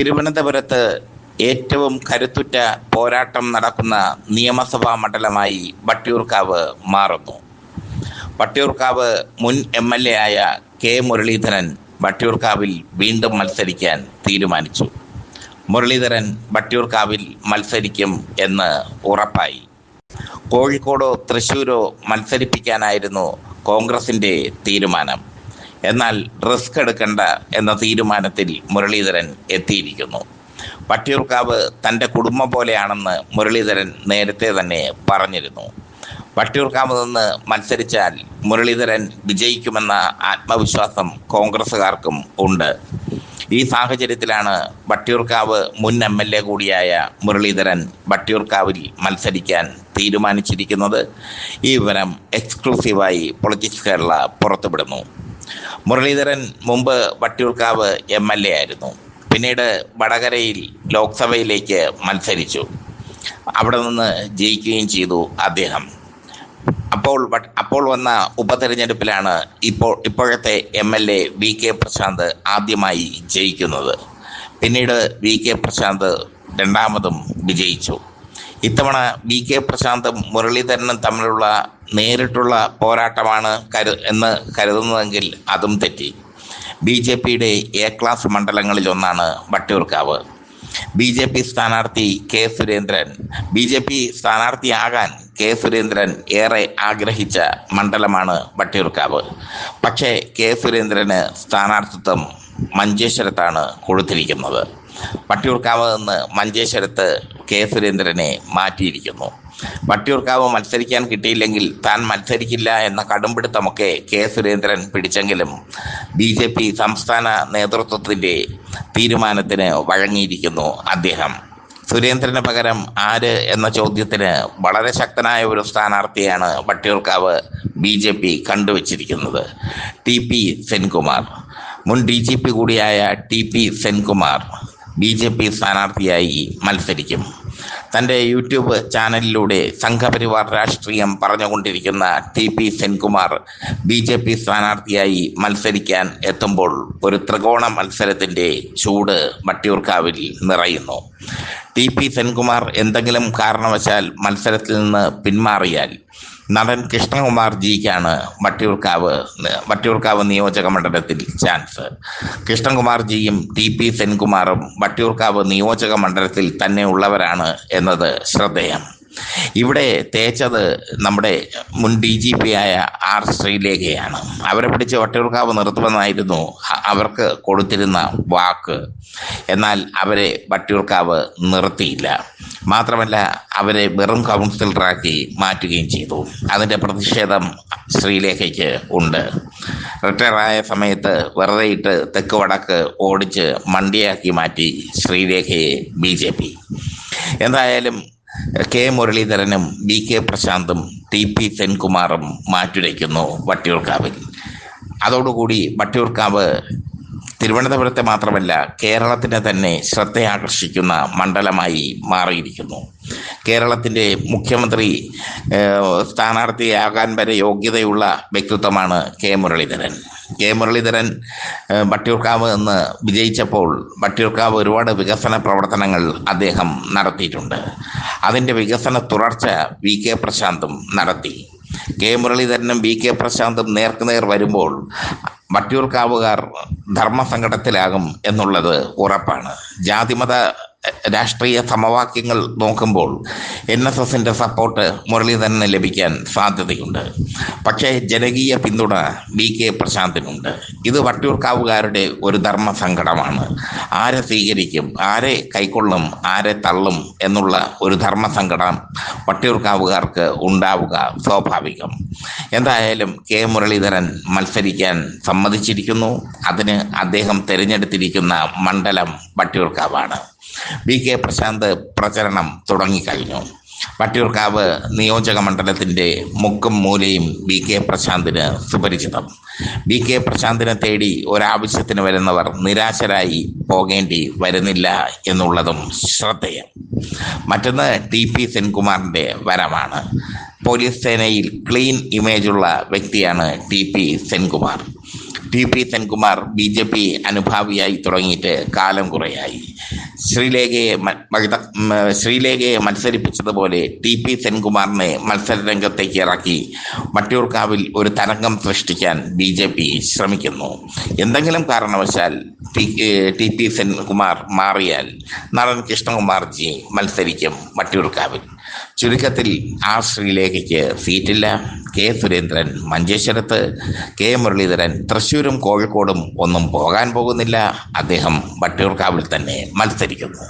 തിരുവനന്തപുരത്ത് ഏറ്റവും കരുത്തുറ്റ പോരാട്ടം നടക്കുന്ന നിയമസഭാ മണ്ഡലമായി വട്ടിയൂർക്കാവ് മാറുന്നു. വട്ടിയൂർക്കാവ് മുൻ MLA ആയ കെ മുരളീധരൻ വട്ടിയൂർക്കാവിൽ വീണ്ടും മത്സരിക്കാൻ തീരുമാനിച്ചു. മുരളീധരൻ വട്ടിയൂർക്കാവിൽ മത്സരിക്കും എന്ന് ഉറപ്പായി. കോഴിക്കോടോ തൃശ്ശൂരോ മത്സരിപ്പിക്കാനായിരുന്നു കോൺഗ്രസിൻ്റെ തീരുമാനം. എന്നാൽ റിസ്ക് എടുക്കണ്ട എന്ന തീരുമാനത്തിൽ മുരളീധരൻ എത്തിയിരിക്കുന്നു. വട്ടിയൂർക്കാവ് തൻ്റെ കുടുംബം പോലെയാണെന്ന് മുരളീധരൻ നേരത്തെ തന്നെ പറഞ്ഞിരുന്നു. വട്ടിയൂർക്കാവ് നിന്ന് മത്സരിച്ചാൽ മുരളീധരൻ വിജയിക്കുമെന്ന ആത്മവിശ്വാസം കോൺഗ്രസ്സുകാർക്കും ഉണ്ട്. ഈ സാഹചര്യത്തിലാണ് വട്ടിയൂർക്കാവ് മുൻ MLA കൂടിയായ മുരളീധരൻ വട്ടിയൂർക്കാവിൽ മത്സരിക്കാൻ തീരുമാനിച്ചിരിക്കുന്നത്. ഈ വിവരം എക്സ്ക്ലൂസീവായി പൊളിറ്റിക്സ് കേരള പുറത്തുവിടുന്നു. മുരളീധരൻ മുമ്പ് വട്ടിയൂർക്കാവ് MLA ആയിരുന്നു. പിന്നീട് വടകരയിൽ ലോക്സഭയിലേക്ക് മത്സരിച്ചു. അവിടെ നിന്ന് ജയിക്കുകയും ചെയ്തു അദ്ദേഹം. അപ്പോൾ വന്ന ഉപതെരഞ്ഞെടുപ്പിലാണ് ഇപ്പോഴത്തെ MLA VK പ്രശാന്ത് ആദ്യമായി ജയിക്കുന്നത്. പിന്നീട് VK പ്രശാന്ത് രണ്ടാമതും വിജയിച്ചു. ഇത്തവണ VK പ്രശാന്തും മുരളീധരനും തമ്മിലുള്ള നേരിട്ടുള്ള പോരാട്ടമാണ് എന്ന് കരുതുന്നതെങ്കിൽ അതും തെറ്റി. BJPയുടെ A ക്ലാസ് മണ്ഡലങ്ങളിലൊന്നാണ് വട്ടിയൂർക്കാവ്. BJP സ്ഥാനാർത്ഥി കെ സുരേന്ദ്രൻ BJP സ്ഥാനാർത്ഥിയാകാൻ കെ സുരേന്ദ്രൻ ഏറെ ആഗ്രഹിച്ച മണ്ഡലമാണ് വട്ടിയൂർക്കാവ്. പക്ഷേ കെ സുരേന്ദ്രന് സ്ഥാനാർത്ഥിത്വം മഞ്ചേശ്വരത്താണ് കൊടുത്തിരിക്കുന്നത്. വട്ടിയൂർക്കാവ് നിന്ന് മഞ്ചേശ്വരത്ത് കെ സുരേന്ദ്രനെ മാറ്റിയിരിക്കുന്നു. വട്ടിയൂർക്കാവ് മത്സരിക്കാൻ കിട്ടിയില്ലെങ്കിൽ താൻ മത്സരിക്കില്ല എന്ന കടുംപിടുത്തമൊക്കെ കെ സുരേന്ദ്രൻ പിടിച്ചെങ്കിലും BJP സംസ്ഥാന നേതൃത്വത്തിൻ്റെ തീരുമാനത്തിന് വഴങ്ങിയിരിക്കുന്നു അദ്ദേഹം. സുരേന്ദ്രന് പകരം ആര് എന്ന ചോദ്യത്തിന് വളരെ ശക്തനായ ഒരു സ്ഥാനാർത്ഥിയാണ് വട്ടിയൂർക്കാവ് BJP കണ്ടുവച്ചിരിക്കുന്നത്. TP സെൻകുമാർ, മുൻ DGP കൂടിയായ TP സെൻകുമാർ BJP സ്ഥാനാർത്ഥിയായി മത്സരിക്കും. തൻ്റെ യൂട്യൂബ് ചാനലിലൂടെ സംഘപരിവാർ രാഷ്ട്രീയം പറഞ്ഞുകൊണ്ടിരിക്കുന്ന TP സെൻകുമാർ BJP സ്ഥാനാർത്ഥിയായി മത്സരിക്കാൻ എത്തുമ്പോൾ ഒരു ത്രികോണ മത്സരത്തിൻ്റെ ചൂട് വട്ടിയൂർക്കാവിൽ നിറയുന്നു. TP സെൻകുമാർ എന്തെങ്കിലും കാരണവശാൽ മത്സരത്തിൽ നിന്ന് പിന്മാറിയാൽ നടൻ കൃഷ്ണകുമാർജിക്കാണ് വട്ടിയൂർക്കാവ് നിയോജക മണ്ഡലത്തിൽ ചാൻസ്. കൃഷ്ണകുമാർജിയും TP സെൻകുമാറും വട്ടിയൂർക്കാവ് നിയോജക മണ്ഡലത്തിൽ തന്നെ ഉള്ളവരാണ് എന്നത് ശ്രദ്ധേയം. ഇവിടെ തേച്ചത് നമ്മുടെ മുൻ DGP ആയ R ശ്രീലേഖയാണ്. അവരെ പിടിച്ച് വട്ടിയൂർക്കാവ് നിർത്തുമെന്നായിരുന്നു അവർക്ക് കൊടുത്തിരുന്ന വാക്ക്. എന്നാൽ അവരെ വട്ടിയൂർക്കാവ് നിർത്തിയില്ല. മാത്രമല്ല അവരെ വെറും കൗൺസിലറാക്കി മാറ്റുകയും ചെയ്തു. അതിൻ്റെ പ്രതിഷേധം ശ്രീലേഖയ്ക്ക് ഉണ്ട്. റിട്ടയറായ സമയത്ത് വെറുതെ ഇട്ട് തെക്ക് വടക്ക് ഓടിച്ച് മണ്ടിയാക്കി മാറ്റി ശ്രീലേഖയെ BJP. എന്തായാലും കെ മുരളീധരനും VK പ്രശാന്തും TP സെൻകുമാറും മാറ്റുരയ്ക്കുന്നു വട്ടിയൂർക്കാവിൽ. അതോടുകൂടി വട്ടിയൂർക്കാവ് തിരുവനന്തപുരത്തെ മാത്രമല്ല കേരളത്തിന് തന്നെ ശ്രദ്ധയാകർഷിക്കുന്ന മണ്ഡലമായി മാറിയിരിക്കുന്നു. കേരളത്തിൻ്റെ മുഖ്യമന്ത്രി സ്ഥാനാർത്ഥിയാകാൻ വരെ യോഗ്യതയുള്ള വ്യക്തിത്വമാണ് കെ മുരളീധരൻ. കെ മുരളീധരൻ വട്ടിയൂർക്കാവ് നിന്ന് വിജയിച്ചപ്പോൾ വട്ടിയൂർക്കാവ് ഒരുപാട് വികസന പ്രവർത്തനങ്ങൾ അദ്ദേഹം നടത്തിയിട്ടുണ്ട്. അതിൻ്റെ വികസന തുടർച്ച VK പ്രശാന്തും നടത്തി. കെ മുരളീധരനും VK പ്രശാന്തും നേർക്കുനേർ വരുമ്പോൾ വട്ടിയൂർക്കാവുകാർ ധർമ്മസങ്കടത്തിലാകും എന്നുള്ളത് ഉറപ്പാണ്. ജാതിമത രാഷ്ട്രീയ സമവാക്യങ്ങൾ നോക്കുമ്പോൾ NSSൻ്റെ സപ്പോർട്ട് മുരളീധരന് ലഭിക്കാൻ സാധ്യതയുണ്ട്. പക്ഷേ ജനകീയ പിന്തുണ VK പ്രശാന്തിനുണ്ട്. ഇത് വട്ടിയൂർക്കാവുകാരുടെ ഒരു ധർമ്മസങ്കടമാണ്. ആരെ സ്വീകരിക്കും, ആരെ കൈക്കൊള്ളും, ആരെ തള്ളും എന്നുള്ള ഒരു ധർമ്മസങ്കടം വട്ടിയൂർക്കാവുകാർക്ക് ഉണ്ടാവുക സ്വാഭാവികം. എന്തായാലും കെ മുരളീധരൻ മത്സരിക്കാൻ സമ്മതിച്ചിരിക്കുന്നു. അതിന് അദ്ദേഹം തിരഞ്ഞെടുത്തിരിക്കുന്ന മണ്ഡലം വട്ടിയൂർക്കാവാണ്. VK പ്രശാന്ത് പ്രചരണം തുടങ്ങിക്കഴിഞ്ഞു. വട്ടിയൂർക്കാവ് നിയോജക മണ്ഡലത്തിൻ്റെ മുക്കും മൂലയും VK പ്രശാന്തിന് സുപരിചിതം. VK പ്രശാന്തിനെ തേടി ഒരാവശ്യത്തിന് വരുന്നവർ നിരാശരായി പോകേണ്ടി വരുന്നില്ല എന്നുള്ളതും ശ്രദ്ധേയം. മറ്റൊന്ന് TP സെൻകുമാറിൻ്റെ വരവാണ്. പോലീസ് സേനയിൽ ക്ലീൻ ഇമേജുള്ള വ്യക്തിയാണ് TP Senkumar. TP Senkumar BJP അനുഭാവിയായി തുടങ്ങിയിട്ട് കാലം കുറയായി. ശ്രീലേഖയെ മത്സരിപ്പിച്ചതുപോലെ TP സെൻകുമാറിനെ മത്സരരംഗത്തേക്ക് ഇറക്കി വട്ടിയൂർക്കാവിൽ ഒരു തരംഗം സൃഷ്ടിക്കാൻ BJP ശ്രമിക്കുന്നു. എന്തെങ്കിലും കാരണവശാൽ TP സെൻകുമാർ മാറിയാൽ നടൻ കൃഷ്ണകുമാർജി മത്സരിക്കും വട്ടിയൂർക്കാവിൽ. ചുരുക്കത്തിൽ ശ്രീലേഖയ്ക്ക് സീറ്റില്ല. സുരേന്ദ്രൻ മഞ്ചേശ്വരത്ത്, മുരളീധരൻ തൃശ്ശൂരും കോഴിക്കോടും ഒന്നും പോകാൻ പോകുന്നില്ല. അദ്ദേഹം വട്ടിയൂർക്കാവിൽ തന്നെ മത്സരിക്കുന്നു.